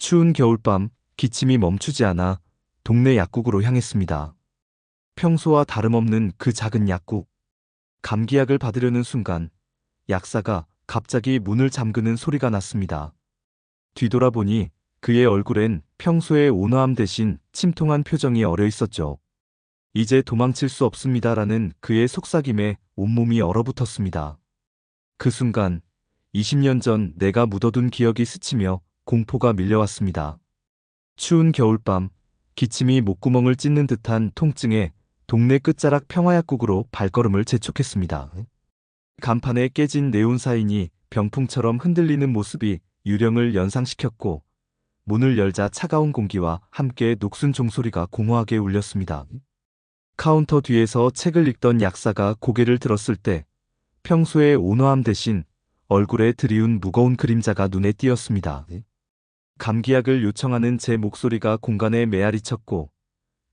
추운 겨울밤, 기침이 멈추지 않아 동네 약국으로 향했습니다. 평소와 다름없는 그 작은 약국. 감기약을 받으려는 순간 약사가 갑자기 문을 잠그는 소리가 났습니다. 뒤돌아보니 그의 얼굴엔 평소의 온화함 대신 침통한 표정이 어려 있었죠. 이제 도망칠 수 없습니다라는 그의 속삭임에 온몸이 얼어붙었습니다. 그 순간 20년 전 내가 묻어둔 기억이 스치며 공포가 밀려왔습니다. 추운 겨울밤, 기침이 목구멍을 찢는 듯한 통증에 동네 끝자락 평화약국으로 발걸음을 재촉했습니다. 간판에 깨진 네온사인이 병풍처럼 흔들리는 모습이 유령을 연상시켰고, 문을 열자 차가운 공기와 함께 녹슨 종소리가 공허하게 울렸습니다. 카운터 뒤에서 책을 읽던 약사가 고개를 들었을 때 평소의 온화함 대신 얼굴에 드리운 무거운 그림자가 눈에 띄었습니다. 감기약을 요청하는 제 목소리가 공간에 메아리쳤고,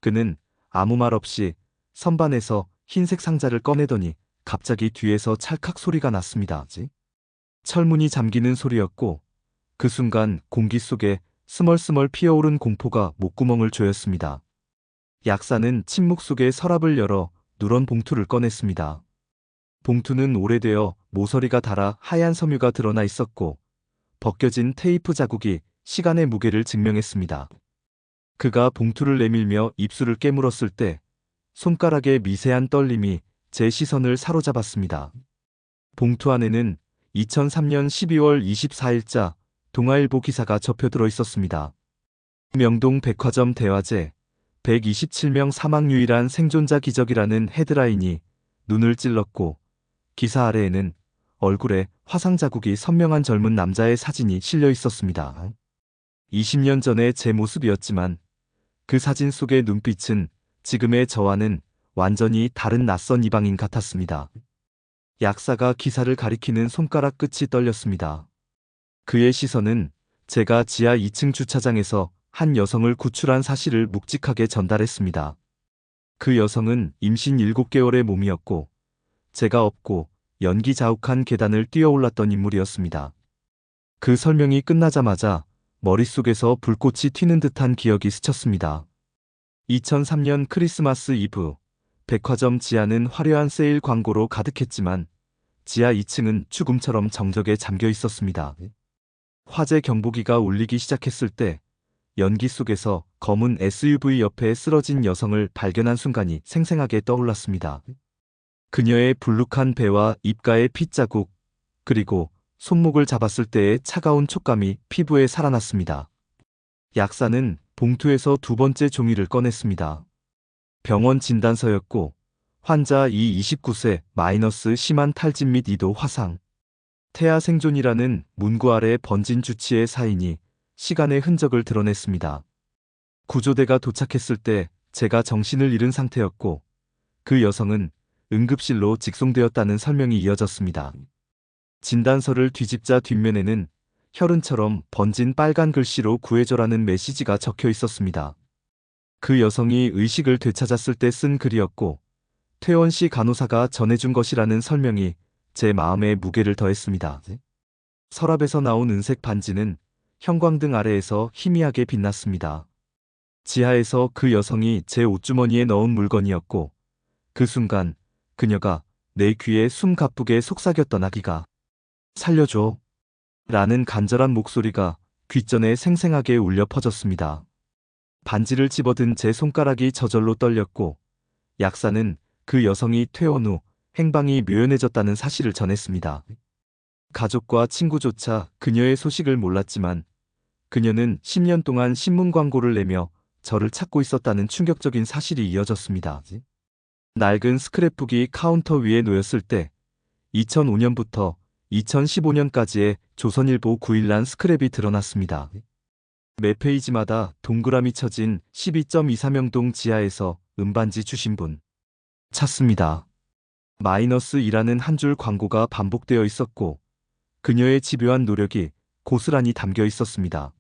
그는 아무 말 없이 선반에서 흰색 상자를 꺼내더니 갑자기 뒤에서 찰칵 소리가 났습니다. 철문이 잠기는 소리였고, 그 순간 공기 속에 스멀스멀 피어오른 공포가 목구멍을 조였습니다. 약사는 침묵 속에 서랍을 열어 누런 봉투를 꺼냈습니다. 봉투는 오래되어 모서리가 닳아 하얀 섬유가 드러나 있었고, 벗겨진 테이프 자국이 시간의 무게를 증명했습니다. 그가 봉투를 내밀며 입술을 깨물었을 때 손가락의 미세한 떨림이 제 시선을 사로잡았습니다. 봉투 안에는 2003년 12월 24일자 동아일보 기사가 접혀 들어 있었습니다. 명동 백화점 대화제 127명 사망 유일한 생존자 기적이라는 헤드라인이 눈을 찔렀고, 기사 아래에는 얼굴에 화상 자국이 선명한 젊은 남자의 사진이 실려 있었습니다. 20년 전의 제 모습이었지만 그 사진 속의 눈빛은 지금의 저와는 완전히 다른 낯선 이방인 같았습니다. 약사가 기사를 가리키는 손가락 끝이 떨렸습니다. 그의 시선은 제가 지하 2층 주차장에서 한 여성을 구출한 사실을 묵직하게 전달했습니다. 그 여성은 임신 7개월의 몸이었고, 제가 없고 연기 자욱한 계단을 뛰어올랐던 인물이었습니다. 그 설명이 끝나자마자 머릿속에서 불꽃이 튀는 듯한 기억이 스쳤습니다. 2003년 크리스마스 이브, 백화점 지하는 화려한 세일 광고로 가득했지만 지하 2층은 죽음처럼 정적에 잠겨 있었습니다. 화재 경보기가 울리기 시작했을 때 연기 속에서 검은 SUV 옆에 쓰러진 여성을 발견한 순간이 생생하게 떠올랐습니다. 그녀의 불룩한 배와 입가의 핏자국, 그리고 손목을 잡았을 때의 차가운 촉감이 피부에 살아났습니다. 약사는 봉투에서 두 번째 종이를 꺼냈습니다. 병원 진단서였고, 환자 이 29세 마이너스 심한 탈진 및 이도 화상. 태아 생존이라는 문구 아래 번진 주치의 사인이 시간의 흔적을 드러냈습니다. 구조대가 도착했을 때 제가 정신을 잃은 상태였고, 그 여성은 응급실로 직송되었다는 설명이 이어졌습니다. 진단서를 뒤집자 뒷면에는 혈흔처럼 번진 빨간 글씨로 구해줘라는 메시지가 적혀 있었습니다. 그 여성이 의식을 되찾았을 때 쓴 글이었고, 퇴원시 간호사가 전해준 것이라는 설명이 제 마음에 무게를 더했습니다. 서랍에서 나온 은색 반지는 형광등 아래에서 희미하게 빛났습니다. 지하에서 그 여성이 제 옷주머니에 넣은 물건이었고, 그 순간 그녀가 내 귀에 숨 가쁘게 속삭였던 아기가 살려줘 라는 간절한 목소리가 귓전에 생생하게 울려 퍼졌습니다. 반지를 집어든 제 손가락이 저절로 떨렸고, 약사는 그 여성이 퇴원 후 행방이 묘연해졌다는 사실을 전했습니다. 가족과 친구조차 그녀의 소식을 몰랐지만 그녀는 10년 동안 신문 광고를 내며 저를 찾고 있었다는 충격적인 사실이 이어졌습니다. 낡은 스크랩북이 카운터 위에 놓였을 때 2005년부터 2015년까지의 조선일보 9일란 스크랩이 드러났습니다. 매 페이지마다 동그라미 쳐진 12.24명동 지하에서 음반지 주신 분 찾습니다. 마이너스2라는 한 줄 광고가 반복되어 있었고, 그녀의 집요한 노력이 고스란히 담겨 있었습니다.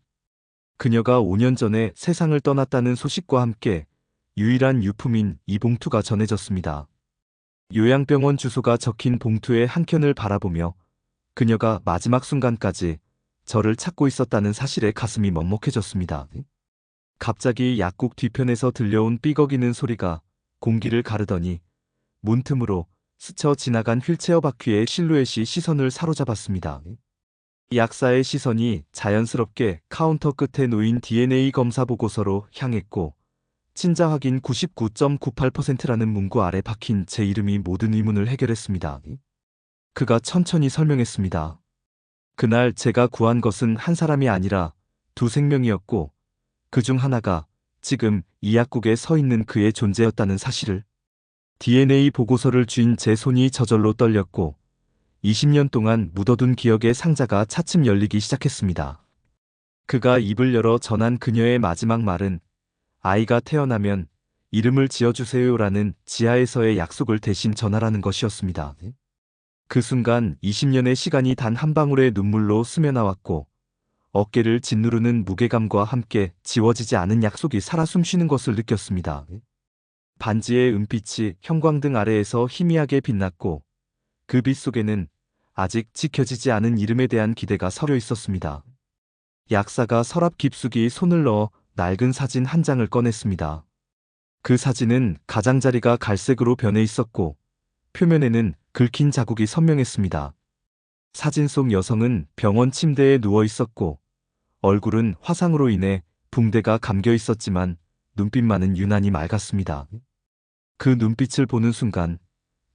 그녀가 5년 전에 세상을 떠났다는 소식과 함께 유일한 유품인 이 봉투가 전해졌습니다. 요양병원 주소가 적힌 봉투의 한켠을 바라보며 그녀가 마지막 순간까지 저를 찾고 있었다는 사실에 가슴이 먹먹해졌습니다. 갑자기 약국 뒤편에서 들려온 삐걱이는 소리가 공기를 가르더니 문틈으로 스쳐 지나간 휠체어 바퀴의 실루엣이 시선을 사로잡았습니다. 약사의 시선이 자연스럽게 카운터 끝에 놓인 DNA 검사 보고서로 향했고 친자 확인 99.98%라는 문구 아래 박힌 제 이름이 모든 의문을 해결했습니다. 그가 천천히 설명했습니다. 그날 제가 구한 것은 한 사람이 아니라 두 생명이었고 그중 하나가 지금 이 약국에 서 있는 그의 존재였다는 사실을. DNA 보고서를 쥔 제 손이 저절로 떨렸고 20년 동안 묻어둔 기억의 상자가 차츰 열리기 시작했습니다. 그가 입을 열어 전한 그녀의 마지막 말은 아이가 태어나면 이름을 지어주세요라는 지하에서의 약속을 대신 전하라는 것이었습니다. 그 순간 20년의 시간이 단 한 방울의 눈물로 스며나왔고 어깨를 짓누르는 무게감과 함께 지워지지 않은 약속이 살아 숨쉬는 것을 느꼈습니다. 반지의 은빛이 형광등 아래에서 희미하게 빛났고 그 빛 속에는 아직 지켜지지 않은 이름에 대한 기대가 서려 있었습니다. 약사가 서랍 깊숙이 손을 넣어 낡은 사진 한 장을 꺼냈습니다. 그 사진은 가장자리가 갈색으로 변해 있었고 표면에는 긁힌 자국이 선명했습니다. 사진 속 여성은 병원 침대에 누워 있었고 얼굴은 화상으로 인해 붕대가 감겨 있었지만 눈빛만은 유난히 맑았습니다. 그 눈빛을 보는 순간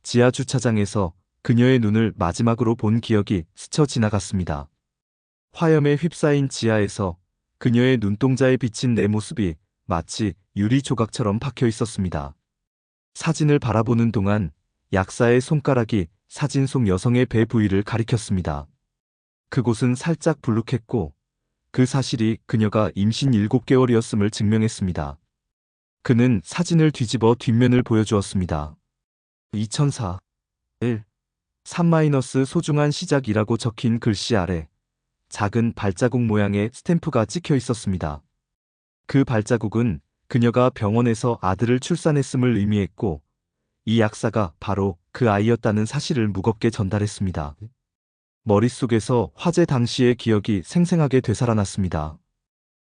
지하 주차장에서 그녀의 눈을 마지막으로 본 기억이 스쳐 지나갔습니다. 화염에 휩싸인 지하에서 그녀의 눈동자에 비친 내 모습이 마치 유리 조각처럼 박혀 있었습니다. 사진을 바라보는 동안 약사의 손가락이 사진 속 여성의 배 부위를 가리켰습니다. 그곳은 살짝 불룩했고 그 사실이 그녀가 임신 7개월이었음을 증명했습니다. 그는 사진을 뒤집어 뒷면을 보여주었습니다. 2004 1 3- 소중한 시작이라고 적힌 글씨 아래 작은 발자국 모양의 스탬프가 찍혀 있었습니다. 그 발자국은 그녀가 병원에서 아들을 출산했음을 의미했고 이 약사가 바로 그 아이였다는 사실을 무겁게 전달했습니다. 머릿속에서 화재 당시의 기억이 생생하게 되살아났습니다.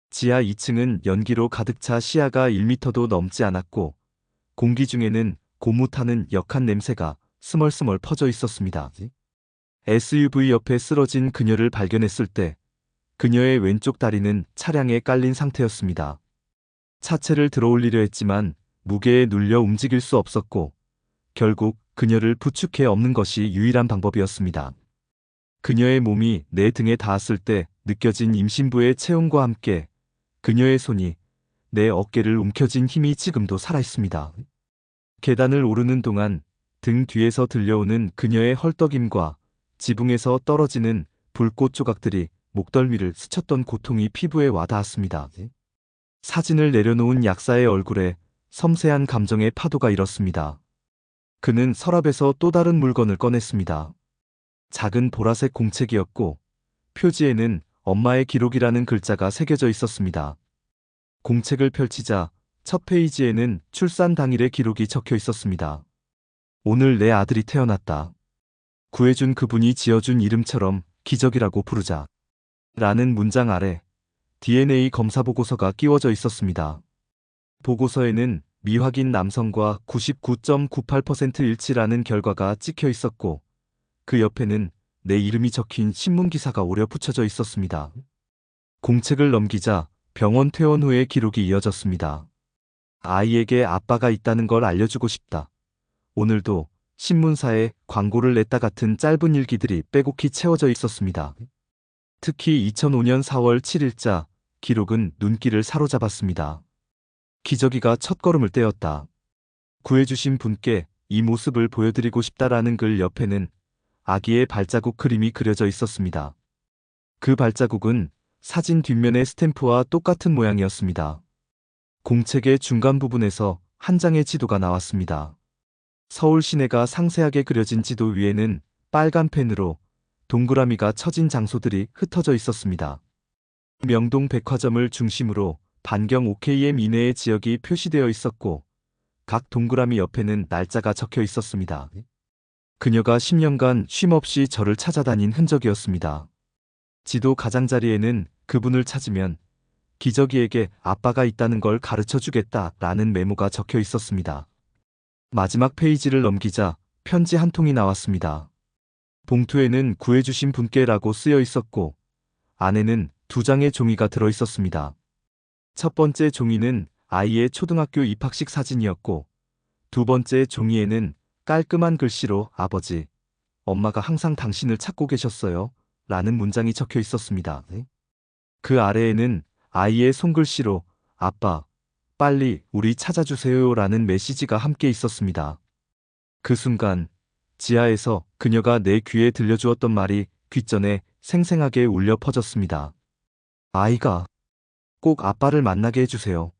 지하 2층은 연기로 가득 차 시야가 1m도 넘지 않았고 공기 중에는 고무타는 역한 냄새가 스멀스멀 퍼져 있었습니다. SUV 옆에 쓰러진 그녀를 발견했을 때 그녀의 왼쪽 다리는 차량에 깔린 상태였습니다. 차체를 들어올리려 했지만 무게에 눌려 움직일 수 없었고 결국 그녀를 부축해 엎는 것이 유일한 방법이었습니다. 그녀의 몸이 내 등에 닿았을 때 느껴진 임신부의 체온과 함께 그녀의 손이 내 어깨를 움켜쥔 힘이 지금도 살아있습니다. 계단을 오르는 동안 등 뒤에서 들려오는 그녀의 헐떡임과 지붕에서 떨어지는 불꽃 조각들이 목덜미를 스쳤던 고통이 피부에 와닿았습니다. 사진을 내려놓은 약사의 얼굴에 섬세한 감정의 파도가 일었습니다. 그는 서랍에서 또 다른 물건을 꺼냈습니다. 작은 보라색 공책이었고 표지에는 엄마의 기록이라는 글자가 새겨져 있었습니다. 공책을 펼치자 첫 페이지에는 출산 당일의 기록이 적혀 있었습니다. 오늘 내 아들이 태어났다. 구해준 그분이 지어준 이름처럼 기적이라고 부르자. 라는 문장 아래 DNA 검사 보고서가 끼워져 있었습니다. 보고서에는 미확인 남성과 99.98% 일치라는 결과가 찍혀 있었고 그 옆에는 내 이름이 적힌 신문 기사가 오려 붙여져 있었습니다. 공책을 넘기자 병원 퇴원 후의 기록이 이어졌습니다. 아이에게 아빠가 있다는 걸 알려주고 싶다. 오늘도 신문사에 광고를 냈다 같은 짧은 일기들이 빼곡히 채워져 있었습니다. 특히 2005년 4월 7일자 기록은 눈길을 사로잡았습니다. 기저귀가 첫걸음을 떼었다. 구해주신 분께 이 모습을 보여드리고 싶다라는 글 옆에는 아기의 발자국 그림이 그려져 있었습니다. 그 발자국은 사진 뒷면의 스탬프와 똑같은 모양이었습니다. 공책의 중간 부분에서 한 장의 지도가 나왔습니다. 서울 시내가 상세하게 그려진 지도 위에는 빨간 펜으로 동그라미가 쳐진 장소들이 흩어져 있었습니다. 명동 백화점을 중심으로 반경 5km 이내의 지역이 표시되어 있었고 각 동그라미 옆에는 날짜가 적혀 있었습니다. 그녀가 10년간 쉼없이 저를 찾아다닌 흔적이었습니다. 지도 가장자리에는 그분을 찾으면 기저귀에게 아빠가 있다는 걸 가르쳐 주겠다 라는 메모가 적혀 있었습니다. 마지막 페이지를 넘기자 편지 한 통이 나왔습니다. 봉투에는 구해주신 분께라고 쓰여 있었고 안에는 2장의 종이가 들어 있었습니다. 첫 번째 종이는 아이의 초등학교 입학식 사진이었고 2번째 종이에는 깔끔한 글씨로 아버지, 엄마가 항상 당신을 찾고 계셨어요 라는 문장이 적혀 있었습니다. 그 아래에는 아이의 손글씨로 아빠, 빨리 우리 찾아주세요 라는 메시지가 함께 있었습니다. 그 순간 지하에서 그녀가 내 귀에 들려주었던 말이 귓전에 생생하게 울려 퍼졌습니다. 아이가 꼭 아빠를 만나게 해주세요.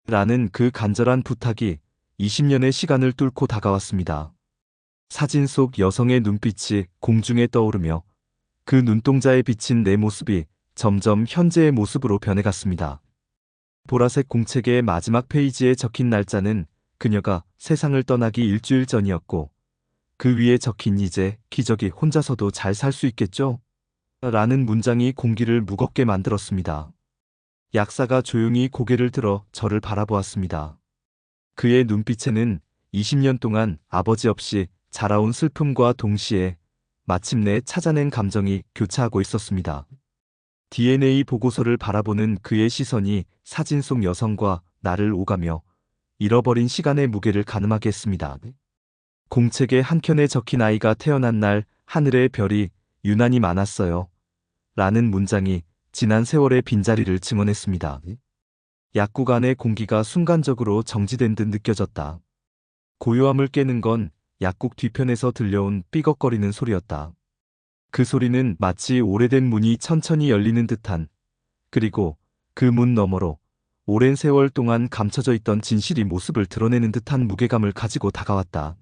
라는 그 간절한 부탁이 20년의 시간을 뚫고 다가왔습니다. 사진 속 여성의 눈빛이 공중에 떠오르며 그 눈동자에 비친 내 모습이 점점 현재의 모습으로 변해갔습니다. 보라색 공책의 마지막 페이지에 적힌 날짜는 그녀가 세상을 떠나기 일주일 전이었고 그 위에 적힌 이제 기저귀 혼자서도 잘 살 수 있겠죠? 라는 문장이 공기를 무겁게 만들었습니다. 약사가 조용히 고개를 들어 저를 바라보았습니다. 그의 눈빛에는 20년 동안 아버지 없이 자라온 슬픔과 동시에 마침내 찾아낸 감정이 교차하고 있었습니다. DNA 보고서를 바라보는 그의 시선이 사진 속 여성과 나를 오가며 잃어버린 시간의 무게를 가늠하게 했습니다. 공책의 한켠에 적힌 아이가 태어난 날 하늘의 별이 유난히 많았어요. 라는 문장이 지난 세월의 빈자리를 증언했습니다. 약국 안의 공기가 순간적으로 정지된 듯 느껴졌다. 고요함을 깨는 건 약국 뒤편에서 들려온 삐걱거리는 소리였다. 그 소리는 마치 오래된 문이 천천히 열리는 듯한, 그리고 그 문 너머로 오랜 세월 동안 감춰져 있던 진실이 모습을 드러내는 듯한 무게감을 가지고 다가왔다.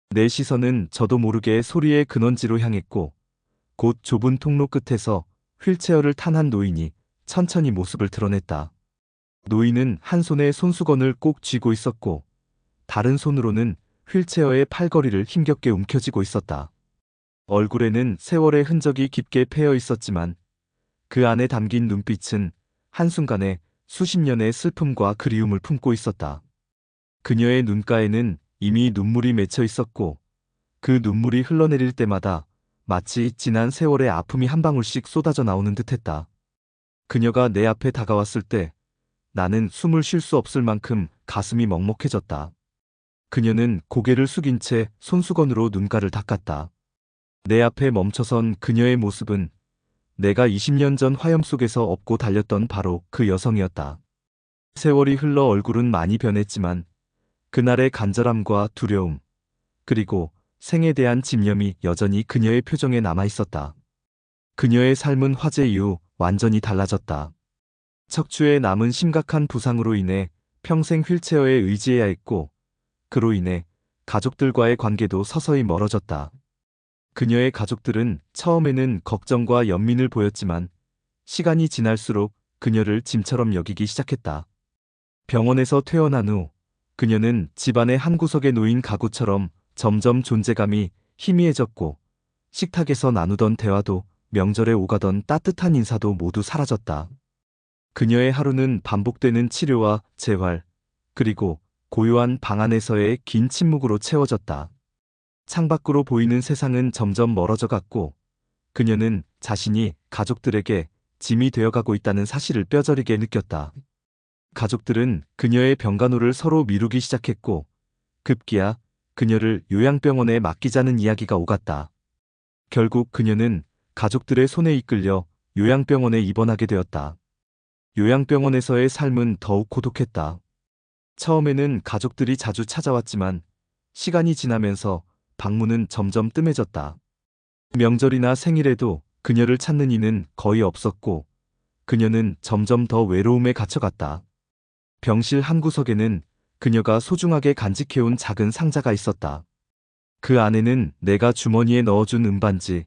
내 시선은 저도 모르게 소리의 근원지로 향했고 곧 좁은 통로 끝에서 휠체어를 탄 한 노인이 천천히 모습을 드러냈다. 노인은 한 손에 손수건을 꼭 쥐고 있었고 다른 손으로는 휠체어의 팔걸이를 힘겹게 움켜쥐고 있었다. 얼굴에는 세월의 흔적이 깊게 패여 있었지만 그 안에 담긴 눈빛은 한순간에 수십 년의 슬픔과 그리움을 품고 있었다. 그녀의 눈가에는 이미 눈물이 맺혀 있었고 그 눈물이 흘러내릴 때마다 마치 지난 세월의 아픔이 한 방울씩 쏟아져 나오는 듯했다. 그녀가 내 앞에 다가왔을 때 나는 숨을 쉴 수 없을 만큼 가슴이 먹먹해졌다. 그녀는 고개를 숙인 채 손수건으로 눈가를 닦았다. 내 앞에 멈춰선 그녀의 모습은 내가 20년 전 화염 속에서 업고 달렸던 바로 그 여성이었다. 세월이 흘러 얼굴은 많이 변했지만 그날의 간절함과 두려움, 그리고 생에 대한 집념이 여전히 그녀의 표정에 남아있었다. 그녀의 삶은 화재 이후 완전히 달라졌다. 척추에 남은 심각한 부상으로 인해 평생 휠체어에 의지해야 했고 그로 인해 가족들과의 관계도 서서히 멀어졌다. 그녀의 가족들은 처음에는 걱정과 연민을 보였지만 시간이 지날수록 그녀를 짐처럼 여기기 시작했다. 병원에서 퇴원한 후 그녀는 집안의 한 구석에 놓인 가구처럼 점점 존재감이 희미해졌고 식탁에서 나누던 대화도 명절에 오가던 따뜻한 인사도 모두 사라졌다. 그녀의 하루는 반복되는 치료와 재활, 그리고 고요한 방 안에서의 긴 침묵으로 채워졌다. 창밖으로 보이는 세상은 점점 멀어져 갔고 그녀는 자신이 가족들에게 짐이 되어가고 있다는 사실을 뼈저리게 느꼈다. 가족들은 그녀의 병간호를 서로 미루기 시작했고 급기야 그녀를 요양병원에 맡기자는 이야기가 오갔다. 결국 그녀는 가족들의 손에 이끌려 요양병원에 입원하게 되었다. 요양병원에서의 삶은 더욱 고독했다. 처음에는 가족들이 자주 찾아왔지만 시간이 지나면서 방문은 점점 뜸해졌다. 명절이나 생일에도 그녀를 찾는 이는 거의 없었고 그녀는 점점 더 외로움에 갇혀갔다. 병실 한 구석에는 그녀가 소중하게 간직해온 작은 상자가 있었다. 그 안에는 내가 주머니에 넣어준 은반지,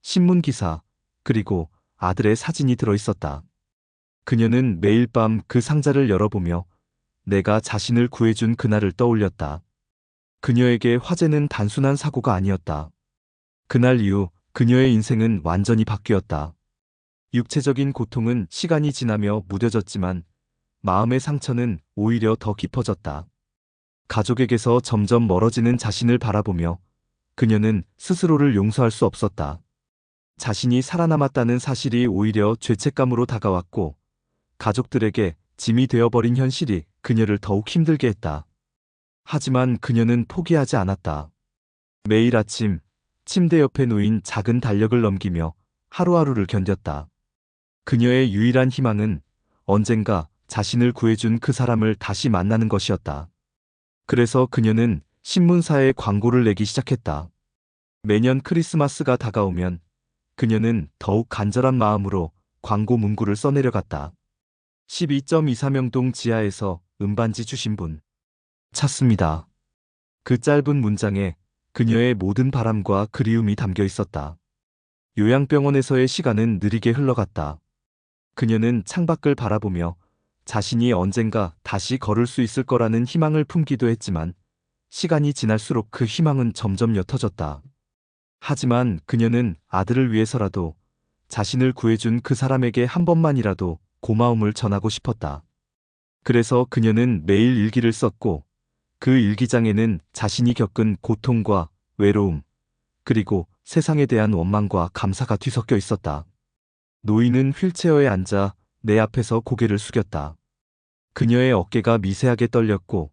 신문기사, 그리고 아들의 사진이 들어있었다. 그녀는 매일 밤 그 상자를 열어보며 내가 자신을 구해준 그날을 떠올렸다. 그녀에게 화재는 단순한 사고가 아니었다. 그날 이후 그녀의 인생은 완전히 바뀌었다. 육체적인 고통은 시간이 지나며 무뎌졌지만 마음의 상처는 오히려 더 깊어졌다. 가족에게서 점점 멀어지는 자신을 바라보며 그녀는 스스로를 용서할 수 없었다. 자신이 살아남았다는 사실이 오히려 죄책감으로 다가왔고 가족들에게 짐이 되어버린 현실이 그녀를 더욱 힘들게 했다. 하지만 그녀는 포기하지 않았다. 매일 아침 침대 옆에 놓인 작은 달력을 넘기며 하루하루를 견뎠다. 그녀의 유일한 희망은 언젠가 자신을 구해준 그 사람을 다시 만나는 것이었다. 그래서 그녀는 신문사에 광고를 내기 시작했다. 매년 크리스마스가 다가오면 그녀는 더욱 간절한 마음으로 광고 문구를 써내려갔다. 12.24명동 지하에서 음반지 주신 분 찾습니다. 그 짧은 문장에 그녀의 모든 바람과 그리움이 담겨 있었다. 요양병원에서의 시간은 느리게 흘러갔다. 그녀는 창밖을 바라보며 자신이 언젠가 다시 걸을 수 있을 거라는 희망을 품기도 했지만 시간이 지날수록 그 희망은 점점 옅어졌다. 하지만 그녀는 아들을 위해서라도 자신을 구해준 그 사람에게 한 번만이라도 고마움을 전하고 싶었다. 그래서 그녀는 매일 일기를 썼고 그 일기장에는 자신이 겪은 고통과 외로움, 그리고 세상에 대한 원망과 감사가 뒤섞여 있었다. 노인은 휠체어에 앉아 내 앞에서 고개를 숙였다. 그녀의 어깨가 미세하게 떨렸고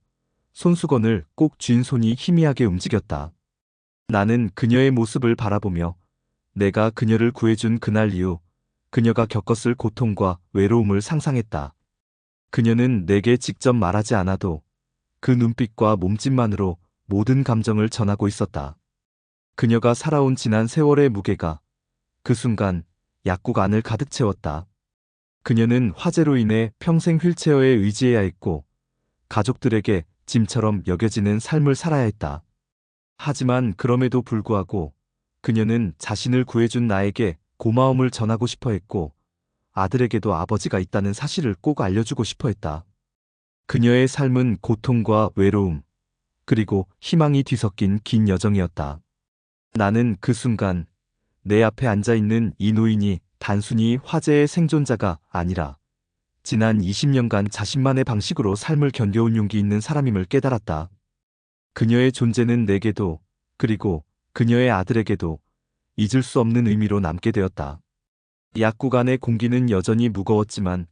손수건을 꼭 쥔 손이 희미하게 움직였다. 나는 그녀의 모습을 바라보며 내가 그녀를 구해준 그날 이후 그녀가 겪었을 고통과 외로움을 상상했다. 그녀는 내게 직접 말하지 않아도 그 눈빛과 몸짓만으로 모든 감정을 전하고 있었다. 그녀가 살아온 지난 세월의 무게가 그 순간 약국 안을 가득 채웠다. 그녀는 화재로 인해 평생 휠체어에 의지해야 했고 가족들에게 짐처럼 여겨지는 삶을 살아야 했다. 하지만 그럼에도 불구하고 그녀는 자신을 구해준 나에게 고마움을 전하고 싶어 했고 아들에게도 아버지가 있다는 사실을 꼭 알려주고 싶어 했다. 그녀의 삶은 고통과 외로움, 그리고 희망이 뒤섞인 긴 여정이었다. 나는 그 순간 내 앞에 앉아있는 이 노인이 단순히 화재의 생존자가 아니라 지난 20년간 자신만의 방식으로 삶을 견뎌온 용기 있는 사람임을 깨달았다. 그녀의 존재는 내게도 그리고 그녀의 아들에게도 잊을 수 없는 의미로 남게 되었다. 약국 안의 공기는 여전히 무거웠지만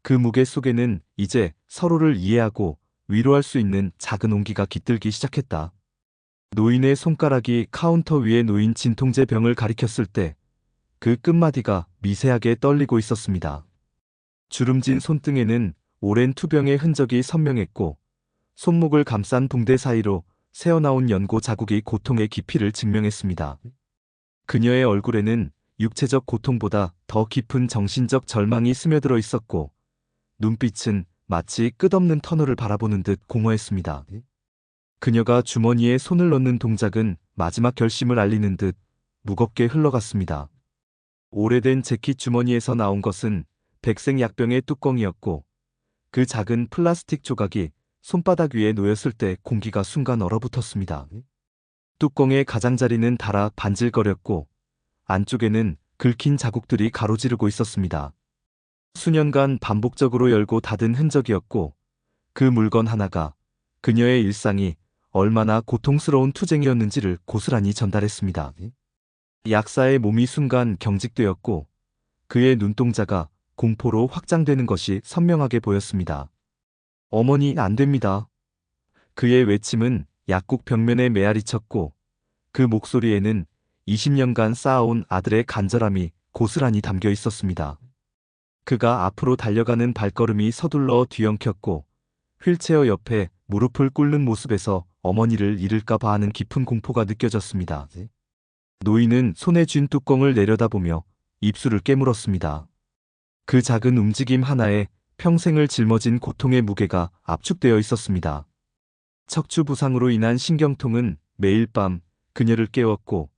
그 무게 속에는 이제 서로를 이해하고 위로할 수 있는 작은 온기가 깃들기 시작했다. 노인의 손가락이 카운터 위에 놓인 진통제 병을 가리켰을 때 그 끝마디가 미세하게 떨리고 있었습니다. 주름진 손등에는 오랜 투병의 흔적이 선명했고 손목을 감싼 붕대 사이로 새어나온 연고 자국이 고통의 깊이를 증명했습니다. 그녀의 얼굴에는 육체적 고통보다 더 깊은 정신적 절망이 스며들어 있었고 눈빛은 마치 끝없는 터널을 바라보는 듯 공허했습니다. 그녀가 주머니에 손을 넣는 동작은 마지막 결심을 알리는 듯 무겁게 흘러갔습니다. 오래된 재킷 주머니에서 나온 것은 백색 약병의 뚜껑이었고 그 작은 플라스틱 조각이 손바닥 위에 놓였을 때 공기가 순간 얼어붙었습니다. 뚜껑의 가장자리는 닳아 반질거렸고 안쪽에는 긁힌 자국들이 가로지르고 있었습니다. 수년간 반복적으로 열고 닫은 흔적이었고 그 물건 하나가 그녀의 일상이 얼마나 고통스러운 투쟁이었는지를 고스란히 전달했습니다. 약사의 몸이 순간 경직되었고 그의 눈동자가 공포로 확장되는 것이 선명하게 보였습니다. 어머니, 안 됩니다. 그의 외침은 약국 벽면에 메아리쳤고 그 목소리에는 20년간 쌓아온 아들의 간절함이 고스란히 담겨 있었습니다. 그가 앞으로 달려가는 발걸음이 서둘러 뒤엉켰고 휠체어 옆에 무릎을 꿇는 모습에서 어머니를 잃을까봐 하는 깊은 공포가 느껴졌습니다. 노인은 손에 쥔 뚜껑을 내려다보며 입술을 깨물었습니다. 그 작은 움직임 하나에 평생을 짊어진 고통의 무게가 압축되어 있었습니다. 척추 부상으로 인한 신경통은 매일 밤 그녀를 깨웠고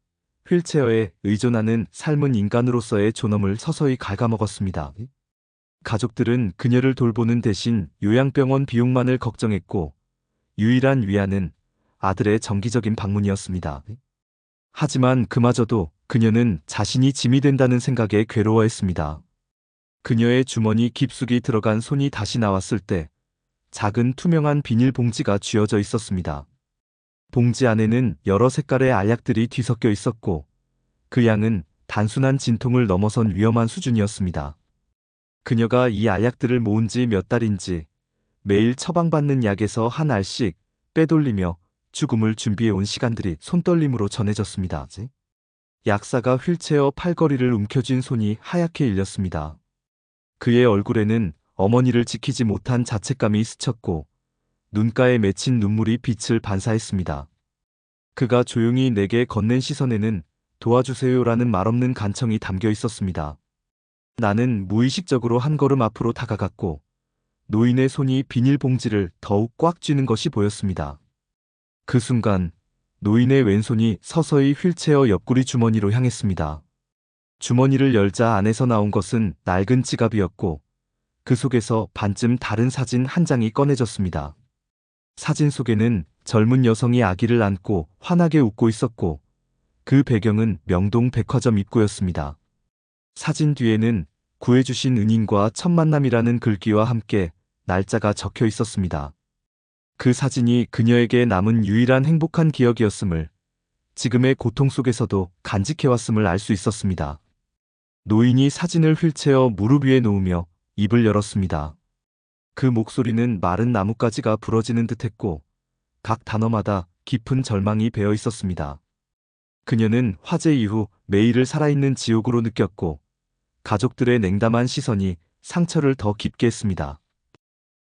휠체어에 의존하는 삶은 인간으로서의 존엄을 서서히 갉아먹었습니다. 가족들은 그녀를 돌보는 대신 요양병원 비용만을 걱정했고 유일한 위안은 아들의 정기적인 방문이었습니다. 하지만 그마저도 그녀는 자신이 짐이 된다는 생각에 괴로워했습니다. 그녀의 주머니 깊숙이 들어간 손이 다시 나왔을 때 작은 투명한 비닐봉지가 쥐어져 있었습니다. 봉지 안에는 여러 색깔의 알약들이 뒤섞여 있었고 그 양은 단순한 진통을 넘어선 위험한 수준이었습니다. 그녀가 이 알약들을 모은 지 몇 달인지 매일 처방받는 약에서 한 알씩 빼돌리며 죽음을 준비해온 시간들이 손떨림으로 전해졌습니다. 약사가 휠체어 팔걸이를 움켜쥔 손이 하얗게 일렸습니다. 그의 얼굴에는 어머니를 지키지 못한 자책감이 스쳤고 눈가에 맺힌 눈물이 빛을 반사했습니다. 그가 조용히 내게 건넨 시선에는 도와주세요라는 말없는 간청이 담겨 있었습니다. 나는 무의식적으로 한 걸음 앞으로 다가갔고 노인의 손이 비닐봉지를 더욱 꽉 쥐는 것이 보였습니다. 그 순간 노인의 왼손이 서서히 휠체어 옆구리 주머니로 향했습니다. 주머니를 열자 안에서 나온 것은 낡은 지갑이었고 그 속에서 반쯤 다른 사진 한 장이 꺼내졌습니다. 사진 속에는 젊은 여성이 아기를 안고 환하게 웃고 있었고 그 배경은 명동 백화점 입구였습니다. 사진 뒤에는 구해주신 은인과 첫 만남이라는 글귀와 함께 날짜가 적혀 있었습니다. 그 사진이 그녀에게 남은 유일한 행복한 기억이었음을, 지금의 고통 속에서도 간직해왔음을 알 수 있었습니다. 노인이 사진을 휠체어 무릎 위에 놓으며 입을 열었습니다. 그 목소리는 마른 나뭇가지가 부러지는 듯했고 각 단어마다 깊은 절망이 배어 있었습니다. 그녀는 화재 이후 매일을 살아있는 지옥으로 느꼈고 가족들의 냉담한 시선이 상처를 더 깊게 했습니다.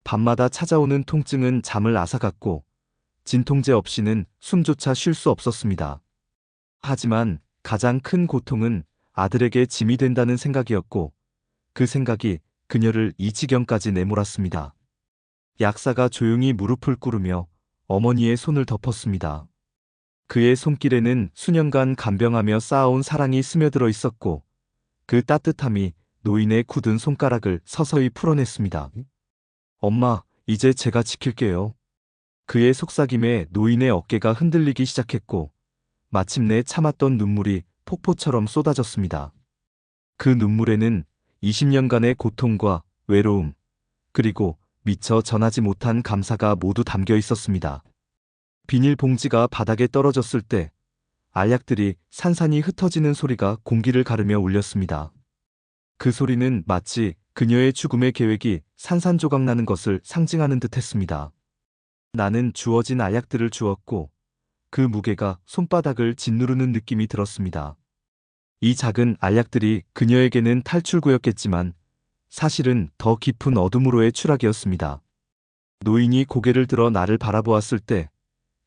밤마다 찾아오는 통증은 잠을 앗아갔고 진통제 없이는 숨조차 쉴 수 없었습니다. 하지만 가장 큰 고통은 아들에게 짐이 된다는 생각이었고 그 생각이 그녀를 이 지경까지 내몰았습니다. 약사가 조용히 무릎을 꿇으며 어머니의 손을 덮었습니다. 그의 손길에는 수년간 간병하며 쌓아온 사랑이 스며들어 있었고 그 따뜻함이 노인의 굳은 손가락을 서서히 풀어냈습니다. 엄마, 이제 제가 지킬게요. 그의 속삭임에 노인의 어깨가 흔들리기 시작했고 마침내 참았던 눈물이 폭포처럼 쏟아졌습니다. 그 눈물에는 20년간의 고통과 외로움, 그리고 미처 전하지 못한 감사가 모두 담겨 있었습니다. 비닐봉지가 바닥에 떨어졌을 때 알약들이 산산이 흩어지는 소리가 공기를 가르며 울렸습니다. 그 소리는 마치 그녀의 죽음의 계획이 산산조각 나는 것을 상징하는 듯 했습니다. 나는 주어진 알약들을 주었고 그 무게가 손바닥을 짓누르는 느낌이 들었습니다. 이 작은 알약들이 그녀에게는 탈출구였겠지만 사실은 더 깊은 어둠으로의 추락이었습니다. 노인이 고개를 들어 나를 바라보았을 때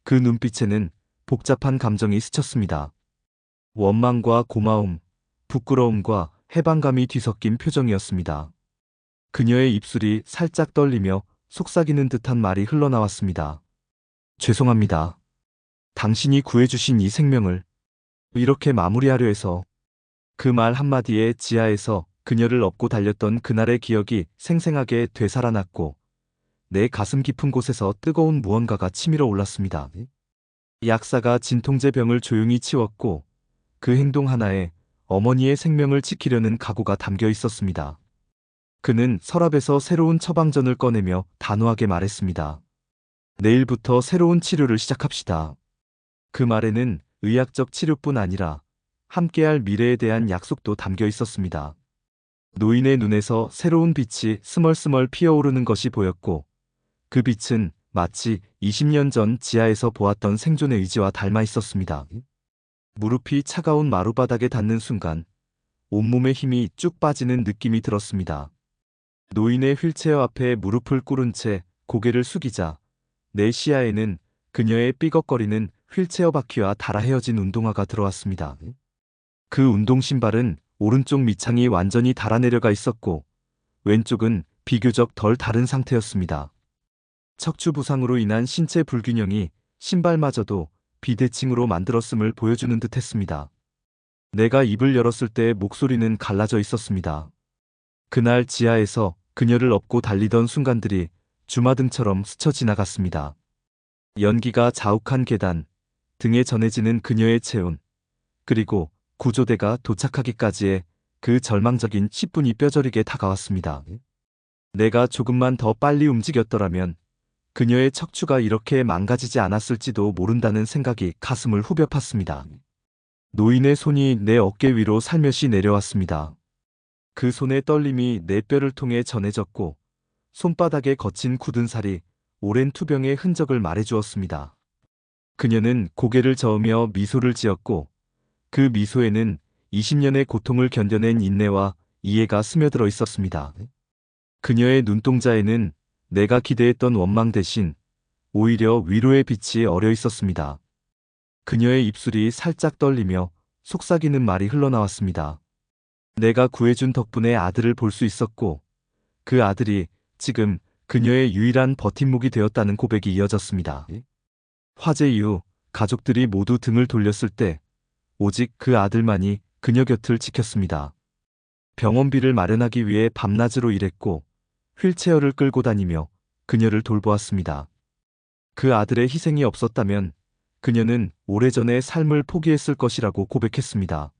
그 눈빛에는 복잡한 감정이 스쳤습니다. 원망과 고마움, 부끄러움과 해방감이 뒤섞인 표정이었습니다. 그녀의 입술이 살짝 떨리며 속삭이는 듯한 말이 흘러나왔습니다. 죄송합니다. 당신이 구해주신 이 생명을 이렇게 마무리하려 해서. 그 말 한마디에 지하에서 그녀를 업고 달렸던 그날의 기억이 생생하게 되살아났고 내 가슴 깊은 곳에서 뜨거운 무언가가 치밀어 올랐습니다. 약사가 진통제 병을 조용히 치웠고 그 행동 하나에 어머니의 생명을 지키려는 각오가 담겨 있었습니다. 그는 서랍에서 새로운 처방전을 꺼내며 단호하게 말했습니다. 내일부터 새로운 치료를 시작합시다. 그 말에는 의학적 치료뿐 아니라 함께할 미래에 대한 약속도 담겨 있었습니다. 노인의 눈에서 새로운 빛이 스멀스멀 피어오르는 것이 보였고 그 빛은 마치 20년 전 지하에서 보았던 생존의 의지와 닮아 있었습니다. 무릎이 차가운 마루바닥에 닿는 순간 온몸의 힘이 쭉 빠지는 느낌이 들었습니다. 노인의 휠체어 앞에 무릎을 꿇은 채 고개를 숙이자 내 시야에는 그녀의 삐걱거리는 휠체어 바퀴와 달아 헤어진 운동화가 들어왔습니다. 그 운동 신발은 오른쪽 밑창이 완전히 달아내려가 있었고 왼쪽은 비교적 덜 다른 상태였습니다. 척추 부상으로 인한 신체 불균형이 신발마저도 비대칭으로 만들었음을 보여주는 듯 했습니다. 내가 입을 열었을 때 목소리는 갈라져 있었습니다. 그날 지하에서 그녀를 업고 달리던 순간들이 주마등처럼 스쳐 지나갔습니다. 연기가 자욱한 계단, 등에 전해지는 그녀의 체온, 그리고 구조대가 도착하기까지의 그 절망적인 10분이 뼈저리게 다가왔습니다. 내가 조금만 더 빨리 움직였더라면 그녀의 척추가 이렇게 망가지지 않았을지도 모른다는 생각이 가슴을 후벼 팠습니다. 노인의 손이 내 어깨 위로 살며시 내려왔습니다. 그 손의 떨림이 내 뼈를 통해 전해졌고 손바닥에 거친 굳은 살이 오랜 투병의 흔적을 말해주었습니다. 그녀는 고개를 저으며 미소를 지었고 그 미소에는 20년의 고통을 견뎌낸 인내와 이해가 스며들어 있었습니다. 그녀의 눈동자에는 내가 기대했던 원망 대신 오히려 위로의 빛이 어려 있었습니다. 그녀의 입술이 살짝 떨리며 속삭이는 말이 흘러나왔습니다. 내가 구해준 덕분에 아들을 볼 수 있었고 그 아들이 지금 그녀의 유일한 버팀목이 되었다는 고백이 이어졌습니다. 화재 이후 가족들이 모두 등을 돌렸을 때 오직 그 아들만이 그녀 곁을 지켰습니다. 병원비를 마련하기 위해 밤낮으로 일했고 휠체어를 끌고 다니며 그녀를 돌보았습니다. 그 아들의 희생이 없었다면 그녀는 오래전에 삶을 포기했을 것이라고 고백했습니다.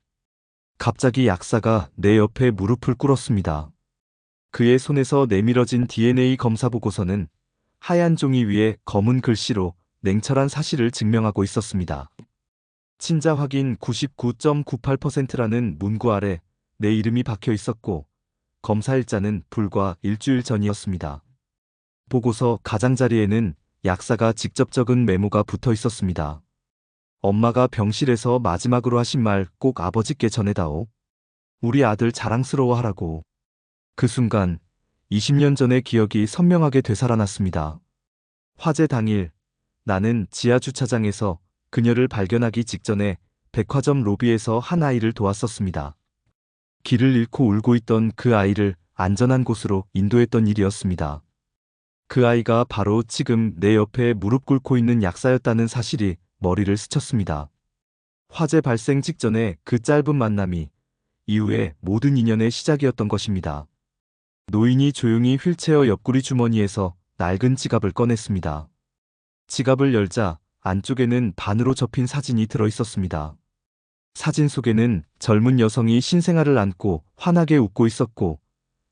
갑자기 약사가 내 옆에 무릎을 꿇었습니다. 그의 손에서 내밀어진 DNA 검사 보고서는 하얀 종이 위에 검은 글씨로 냉철한 사실을 증명하고 있었습니다. 친자 확인 99.98%라는 문구 아래 내 이름이 박혀 있었고 검사일자는 불과 일주일 전이었습니다. 보고서 가장자리에는 약사가 직접 적은 메모가 붙어 있었습니다. 엄마가 병실에서 마지막으로 하신 말 꼭 아버지께 전해다오. 우리 아들 자랑스러워하라고. 그 순간 20년 전의 기억이 선명하게 되살아났습니다. 화재 당일 나는 지하 주차장에서 그녀를 발견하기 직전에 백화점 로비에서 한 아이를 도왔었습니다. 길을 잃고 울고 있던 그 아이를 안전한 곳으로 인도했던 일이었습니다. 그 아이가 바로 지금 내 옆에 무릎 꿇고 있는 약사였다는 사실이 머리를 스쳤습니다. 화재 발생 직전에 그 짧은 만남이 이후에 모든 인연의 시작이었던 것입니다. 노인이 조용히 휠체어 옆구리 주머니에서 낡은 지갑을 꺼냈습니다. 지갑을 열자 안쪽에는 반으로 접힌 사진이 들어 있었습니다. 사진 속에는 젊은 여성이 신생아를 안고 환하게 웃고 있었고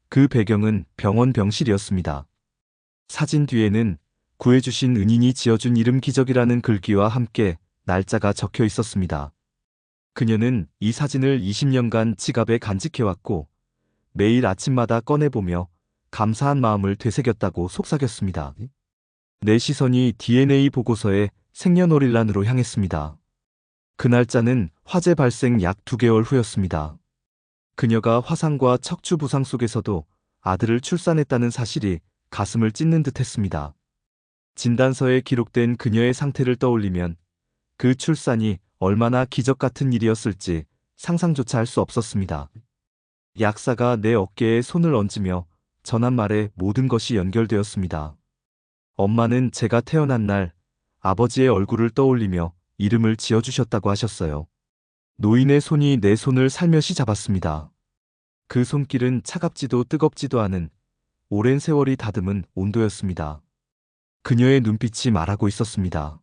그 배경은 병원 병실이었습니다. 사진 뒤에는 구해주신 은인이 지어준 이름 기적이라는 글귀와 함께 날짜가 적혀 있었습니다. 그녀는 이 사진을 20년간 지갑에 간직해왔고 매일 아침마다 꺼내보며 감사한 마음을 되새겼다고 속삭였습니다. 내 시선이 DNA 보고서의 생년월일란으로 향했습니다. 그 날짜는 화재 발생 약 2개월 후였습니다. 그녀가 화상과 척추 부상 속에서도 아들을 출산했다는 사실이 가슴을 찢는 듯 했습니다. 진단서에 기록된 그녀의 상태를 떠올리면 그 출산이 얼마나 기적 같은 일이었을지 상상조차 할 수 없었습니다. 약사가 내 어깨에 손을 얹으며 전한 말에 모든 것이 연결되었습니다. 엄마는 제가 태어난 날 아버지의 얼굴을 떠올리며 이름을 지어주셨다고 하셨어요. 노인의 손이 내 손을 살며시 잡았습니다. 그 손길은 차갑지도 뜨겁지도 않은 오랜 세월이 다듬은 온도였습니다. 그녀의 눈빛이 말하고 있었습니다.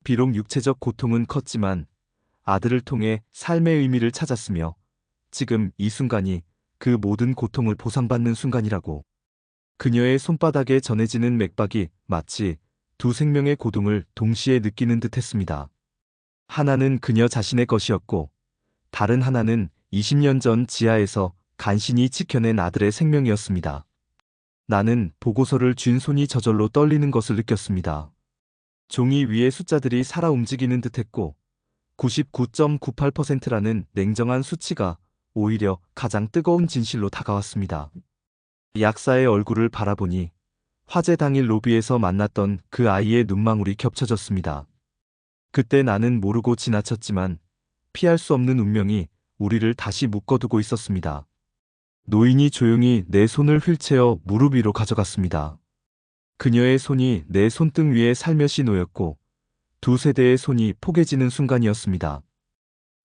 비록 육체적 고통은 컸지만 아들을 통해 삶의 의미를 찾았으며 지금 이 순간이 그 모든 고통을 보상받는 순간이라고. 그녀의 손바닥에 전해지는 맥박이 마치 두 생명의 고통을 동시에 느끼는 듯 했습니다. 하나는 그녀 자신의 것이었고 다른 하나는 20년 전 지하에서 간신히 지켜낸 아들의 생명이었습니다. 나는 보고서를 쥔 손이 저절로 떨리는 것을 느꼈습니다. 종이 위에 숫자들이 살아 움직이는 듯했고 99.98%라는 냉정한 수치가 오히려 가장 뜨거운 진실로 다가왔습니다. 약사의 얼굴을 바라보니 화재 당일 로비에서 만났던 그 아이의 눈망울이 겹쳐졌습니다. 그때 나는 모르고 지나쳤지만 피할 수 없는 운명이 우리를 다시 묶어두고 있었습니다. 노인이 조용히 내 손을 휠체어 무릎 위로 가져갔습니다. 그녀의 손이 내 손등 위에 살며시 놓였고 두 세대의 손이 포개지는 순간이었습니다.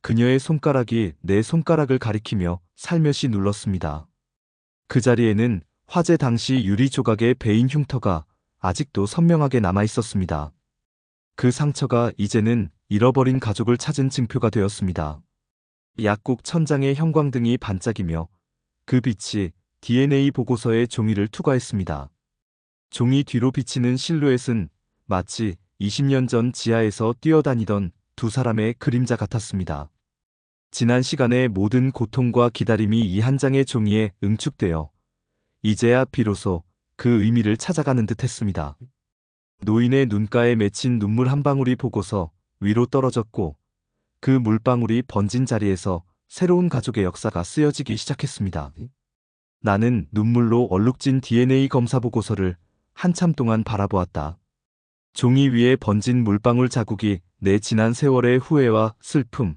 그녀의 손가락이 내 손가락을 가리키며 살며시 눌렀습니다. 그 자리에는 화재 당시 유리 조각의 베인 흉터가 아직도 선명하게 남아 있었습니다. 그 상처가 이제는 잃어버린 가족을 찾은 증표가 되었습니다. 약국 천장의 형광등이 반짝이며 그 빛이 DNA 보고서에 종이를 투과했습니다. 종이 뒤로 비치는 실루엣은 마치 20년 전 지하에서 뛰어다니던 두 사람의 그림자 같았습니다. 지난 시간의 모든 고통과 기다림이 이 한 장의 종이에 응축되어 이제야 비로소 그 의미를 찾아가는 듯 했습니다. 노인의 눈가에 맺힌 눈물 한 방울이 보고서 위로 떨어졌고 그 물방울이 번진 자리에서 새로운 가족의 역사가 쓰여지기 시작했습니다. 나는 눈물로 얼룩진 DNA 검사 보고서를 한참 동안 바라보았다. 종이 위에 번진 물방울 자국이 내 지난 세월의 후회와 슬픔,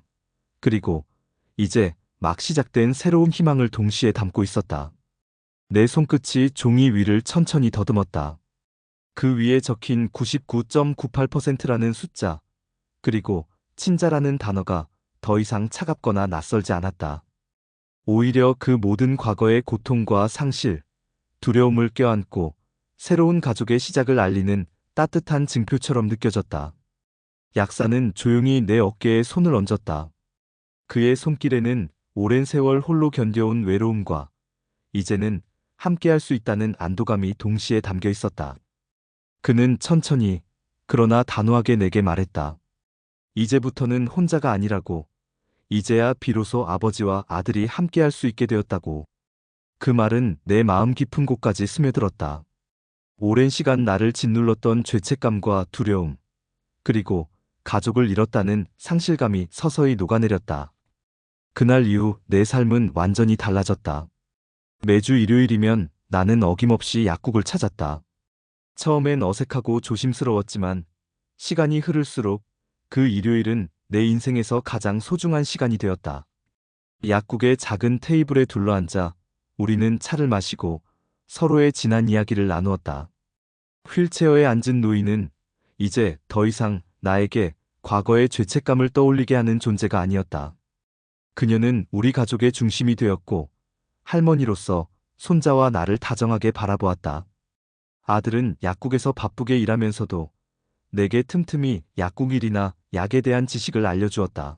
그리고 이제 막 시작된 새로운 희망을 동시에 담고 있었다. 내 손끝이 종이 위를 천천히 더듬었다. 그 위에 적힌 99.98%라는 숫자, 그리고 친자라는 단어가 더 이상 차갑거나 낯설지 않았다. 오히려 그 모든 과거의 고통과 상실, 두려움을 껴안고 새로운 가족의 시작을 알리는 따뜻한 증표처럼 느껴졌다. 약사는 조용히 내 어깨에 손을 얹었다. 그의 손길에는 오랜 세월 홀로 견뎌온 외로움과 이제는 함께할 수 있다는 안도감이 동시에 담겨 있었다. 그는 천천히, 그러나 단호하게 내게 말했다. 이제부터는 혼자가 아니라고. 이제야 비로소 아버지와 아들이 함께할 수 있게 되었다고. 그 말은 내 마음 깊은 곳까지 스며들었다. 오랜 시간 나를 짓눌렀던 죄책감과 두려움, 그리고 가족을 잃었다는 상실감이 서서히 녹아내렸다. 그날 이후 내 삶은 완전히 달라졌다. 매주 일요일이면 나는 어김없이 약국을 찾았다. 처음엔 어색하고 조심스러웠지만 시간이 흐를수록 그 일요일은 내 인생에서 가장 소중한 시간이 되었다. 약국의 작은 테이블에 둘러앉아 우리는 차를 마시고 서로의 지난 이야기를 나누었다. 휠체어에 앉은 노인은 이제 더 이상 나에게 과거의 죄책감을 떠올리게 하는 존재가 아니었다. 그녀는 우리 가족의 중심이 되었고 할머니로서 손자와 나를 다정하게 바라보았다. 아들은 약국에서 바쁘게 일하면서도 내게 틈틈이 약국 일이나 약에 대한 지식을 알려주었다.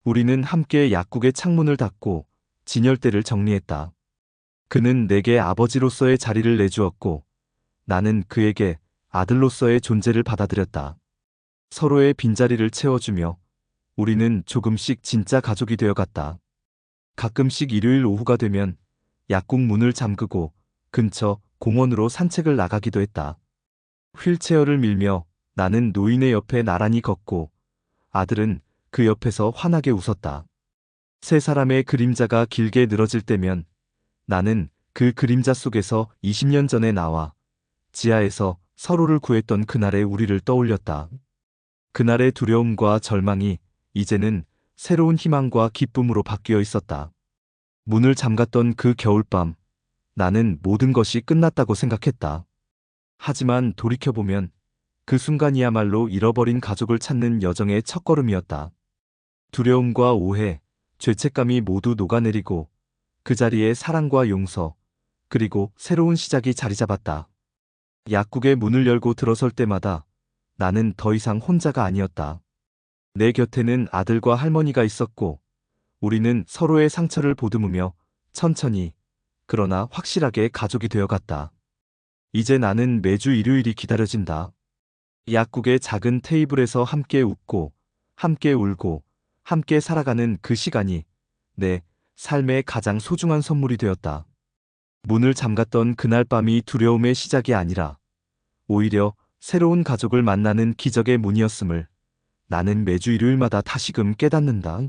우리는 함께 약국의 창문을 닫고 진열대를 정리했다. 그는 내게 아버지로서의 자리를 내주었고 나는 그에게 아들로서의 존재를 받아들였다. 서로의 빈자리를 채워주며 우리는 조금씩 진짜 가족이 되어갔다. 가끔씩 일요일 오후가 되면 약국 문을 잠그고 근처 공원으로 산책을 나가기도 했다. 휠체어를 밀며 나는 노인의 옆에 나란히 걷고 아들은 그 옆에서 환하게 웃었다. 세 사람의 그림자가 길게 늘어질 때면 나는 그 그림자 속에서 20년 전에 나와 지하에서 서로를 구했던 그날의 우리를 떠올렸다. 그날의 두려움과 절망이 이제는 새로운 희망과 기쁨으로 바뀌어 있었다. 문을 잠갔던 그 겨울밤, 나는 모든 것이 끝났다고 생각했다. 하지만 돌이켜보면 그 순간이야말로 잃어버린 가족을 찾는 여정의 첫걸음이었다. 두려움과 오해, 죄책감이 모두 녹아내리고 그 자리에 사랑과 용서, 그리고 새로운 시작이 자리 잡았다. 약국의 문을 열고 들어설 때마다 나는 더 이상 혼자가 아니었다. 내 곁에는 아들과 할머니가 있었고 우리는 서로의 상처를 보듬으며 천천히, 그러나 확실하게 가족이 되어갔다. 이제 나는 매주 일요일이 기다려진다. 약국의 작은 테이블에서 함께 웃고, 함께 울고, 함께 살아가는 그 시간이 내 삶의 가장 소중한 선물이 되었다. 문을 잠갔던 그날 밤이 두려움의 시작이 아니라 오히려 새로운 가족을 만나는 기적의 문이었음을 나는 매주 일요일마다 다시금 깨닫는다.